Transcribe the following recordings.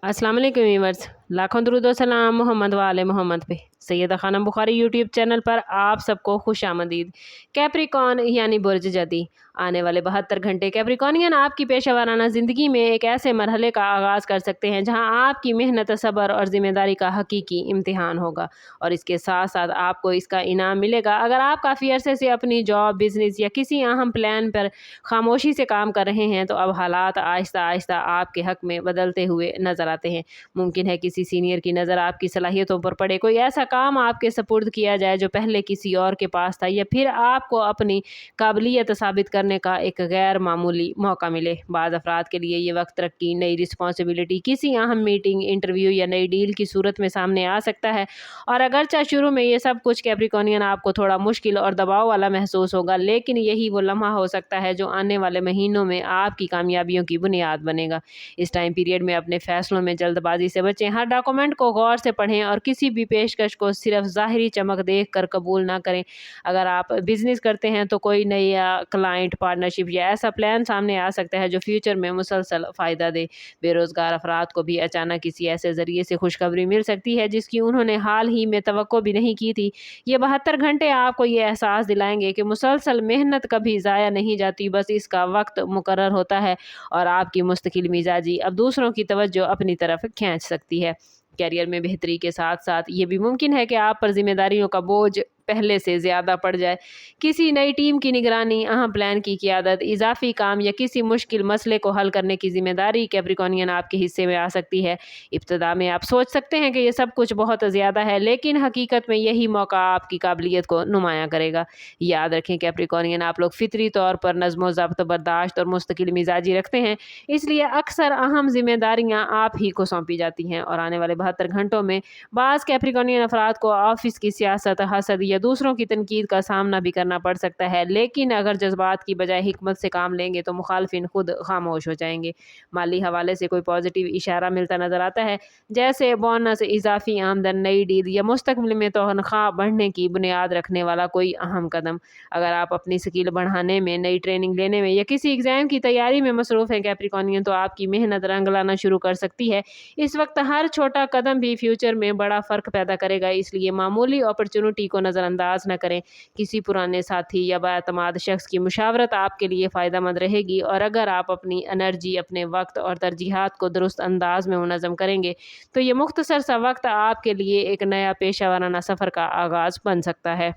अस्सलाम वालेकुम व्यूअर्स, लाखों दुरूद व सलाम मोहम्मद वाले मोहम्मद पे। सैयदा खानम बुखारी यूट्यूब चैनल पर आप सबको खुश आमदीद। कैप्रिकॉन यानी बुर्ज जदी, आने वाले 72 घंटे कैप्रिकॉनियन आपकी पेशा वाराना ज़िंदगी में एक ऐसे मरहले का आगाज़ कर सकते हैं जहां आपकी मेहनत, सब्र और ज़िम्मेदारी का हकीकी इम्तिहान होगा, और इसके साथ साथ आपको इसका इनाम मिलेगा। अगर आप काफ़ी अरसे से अपनी जॉब, बिजनेस या किसी अहम प्लान पर खामोशी से काम कर रहे हैं, तो अब हालात आहिस्ता आहिस्ता आपके हक में बदलते हुए नजर आते हैं। मुमकिन है किसी सीनियर की नज़र आपकी सलाहियतों पर पड़े, कोई ऐसा काम आपके सपुर्द किया जाए जो पहले किसी और के पास था, या फिर आपको अपनी काबिलियत साबित करने का एक गैर मामूली मौका मिले। बाज़ अफराद के लिए ये वक्त तरक्की, नई रिस्पॉन्सिबिलिटी, किसी अहम मीटिंग, इंटरव्यू या नई डील की सूरत में सामने आ सकता है। और अगरचे शुरू में ये सब कुछ कैप्रिकॉनियन आपको थोड़ा मुश्किल और दबाव वाला महसूस होगा, लेकिन यही वो लम्हा हो सकता है जो आने वाले महीनों में आपकी कामयाबियों की बुनियाद बनेगा। इस टाइम पीरियड में अपने फैसलों में जल्दबाजी से बचें, हर डॉक्यूमेंट को गौर से पढ़ें और किसी भी पेशकश को सिर्फ ज़ाहिरी चमक देख कर कबूल ना करें। अगर आप बिजनेस करते हैं तो कोई नई क्लाइंट पार्टनरशिप या ऐसा प्लान सामने आ सकता है जो फ्यूचर में मुसलसल फ़ायदा दे। बेरोज़गार अफराद को भी अचानक किसी ऐसे ज़रिए से खुशखबरी मिल सकती है जिसकी उन्होंने हाल ही में तवक्को भी नहीं की थी। ये 72 घंटे आपको ये एहसास दिलाएंगे कि मुसलसल मेहनत कभी ज़ाया नहीं जाती, बस इसका वक्त मुकर्रर होता है, और आपकी मुस्तकिल मिजाजी अब दूसरों की तवज्जो अपनी तरफ खींच सकती है। कैरियर में बेहतरी के साथ साथ ये भी मुमकिन है कि आप पर जिम्मेदारियों का बोझ पहले से ज़्यादा पड़ जाए। किसी नई टीम की निगरानी, अहम प्लान की क़ियादत, इजाफी काम या किसी मुश्किल मसले को हल करने की जिम्मेदारी कैप्रिकॉनियन आपके हिस्से में आ सकती है। इब्तिदा में आप सोच सकते हैं कि ये सब कुछ बहुत ज़्यादा है, लेकिन हकीकत में यही मौका आपकी काबिलियत को नुमायाँ करेगा। याद रखें कैप्रिकॉनियन, आप लोग फितरी तौर पर नज़्म ज़ब्त, बर्दाश्त और मुस्तकिल मिजाजी रखते हैं, इसलिए अक्सर अहम जिम्मेदारियाँ आप ही को सौंपी जाती हैं। और आने वाले 72 घंटों में बाज़ कैप्रिकॉनियन अफराद को ऑफिस की सियासत, हसद या दूसरों की तनकीद का सामना भी करना पड़ सकता है, लेकिन अगर जज्बात की बजाय हिकमत से काम लेंगे तो मुखालफिन खुद खामोश हो जाएंगे। माली हवाले से कोई पॉजिटिव इशारा मिलता नजर आता है, जैसे बोनस, इजाफी आमदन, नई डील या मुस्तकबिल में तनख्वाह बढ़ने की बुनियाद रखने वाला कोई अहम कदम। अगर आप अपनी स्किल बढ़ाने में, नई ट्रेनिंग लेने में या किसी एग्जाम की तैयारी में मसरूफ़ हैं कैप्रिकॉनियन, तो आपकी मेहनत रंग लाना शुरू कर सकती है। इस वक्त हर छोटा कदम भी फ्यूचर में बड़ा फ़र्क पैदा करेगा, इसलिए मामूली अपॉर्चुनिटी को नज़रअंदाज न करें। किसी पुराने साथी या बाएतमाद शख्स की मुशावरत आपके लिए फ़ायदेमंद रहेगी, और अगर आप अपनी एनर्जी, अपने वक्त और तरजीहात को दुरुस्त अंदाज में मुनज़्ज़म करेंगे, तो ये मुख्तसर सा वक्त आपके लिए एक नया पेशा वाराना सफ़र का आगाज़ बन सकता है।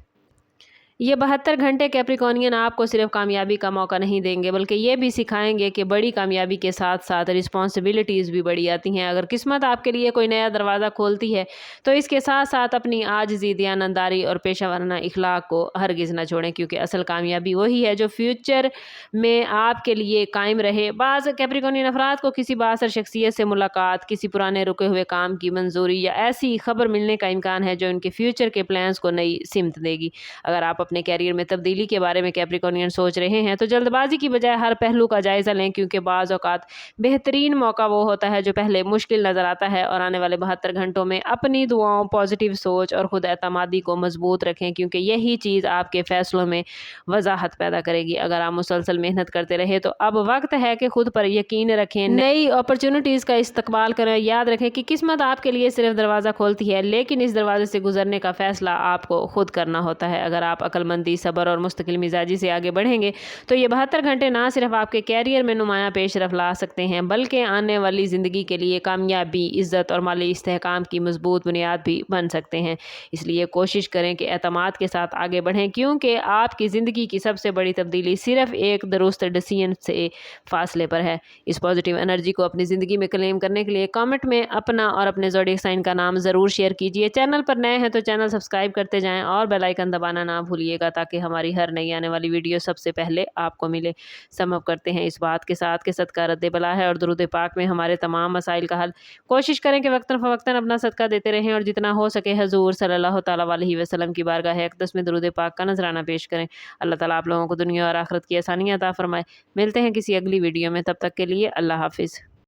ये 72 घंटे कैप्रिकॉनियन आपको सिर्फ कामयाबी का मौका नहीं देंगे, बल्कि ये भी सिखाएंगे कि बड़ी कामयाबी के साथ साथ रिस्पॉन्सिबिलिटीज़ भी बड़ी आती हैं। अगर किस्मत आपके लिए कोई नया दरवाज़ा खोलती है, तो इसके साथ साथ अपनी आजिज़ी, दयानतदारी और पेशा वाराना इखलाक को हरगिज़ न छोड़ें, क्योंकि असल कामयाबी वही है जो फ्यूचर में आपके लिए कायम रहे। बाज़ कैप्रिकॉनियन अफराद को किसी बासर शख्सियत से मुलाकात, किसी पुराने रुके हुए काम की मंजूरी या ऐसी खबर मिलने का इम्कान है जो उनके फ्यूचर के प्लान्स को नई सिमत देगी। अगर आप अपने कैरियर में तब्दीली के बारे में कैप्रिकॉनियन सोच रहे हैं, तो जल्दबाजी की बजाय हर पहलू का जायज़ा लें, क्योंकि बाज़ औक़ात बेहतरीन मौका वो होता है जो पहले मुश्किल नज़र आता है। और आने वाले 72 घंटों में अपनी दुआओं, पॉजिटिव सोच और खुद एतमादी को मजबूत रखें, क्योंकि यही चीज़ आपके फ़ैसलों में वजाहत पैदा करेगी। अगर आप मुसलसल मेहनत करते रहे, तो अब वक्त है कि खुद पर यकीन रखें, नई अपॉर्चुनिटीज़ का इस्तकबाल करें। याद रखें कि किस्मत आपके लिए सिर्फ दरवाज़ा खोलती है, लेकिन इस दरवाजे से गुजरने का फ़ैसला आपको खुद करना होता है। अगर आप अक्लमंदी, सब्र और मुस्तकिल मिजाजी से आगे बढ़ेंगे, तो ये 72 घंटे ना सिर्फ आपके कैरियर में नुमायाँ पेशरफ ला सकते हैं, बल्कि आने वाली ज़िंदगी के लिए कामयाबी, इज़्ज़त और माली इस्तेहकाम की मजबूत बुनियाद भी बन सकते हैं। इसलिए कोशिश करें कि एतमाद के साथ आगे बढ़ें, क्योंकि आपकी ज़िंदगी की सबसे बड़ी तब्दीली सिर्फ एक दुरुस्त डिसीजन से फासले पर है। इस पॉजिटिव एनर्जी को अपनी ज़िंदगी में क्लेम करने के लिए कमेंट में अपना और अपने ज़ोडिएक साइन का नाम ज़रूर शेयर कीजिए। चैनल पर नए हैं तो चैनल सब्सक्राइब करते जाएँ और बेल आइकन दबाना ना भूलिएगा, ताकि हमारी हर नई आने वाली वीडियो सबसे पहले आपको मिले। समअप करते हैं इस बात के साथ कि सदका रद्द बला है और दुरूद पाक में हमारे तमाम मसाइल का हल। कोशिश करें कि वक्तन फ़वक्तन अपना सदका देते रहें, और जितना हो सके हजूर सल्लल्लाहु तआला अलैहि वसल्लम की बारगाह अक़दस में दुरूद पाक का नजराना पेश करें। अल्लाह ताला आप लोगों को दुनिया और आखिरत की आसानियाँ अता फरमाए। मिलते हैं किसी अगली वीडियो में, तब तक के लिए अल्लाह हाफिज़।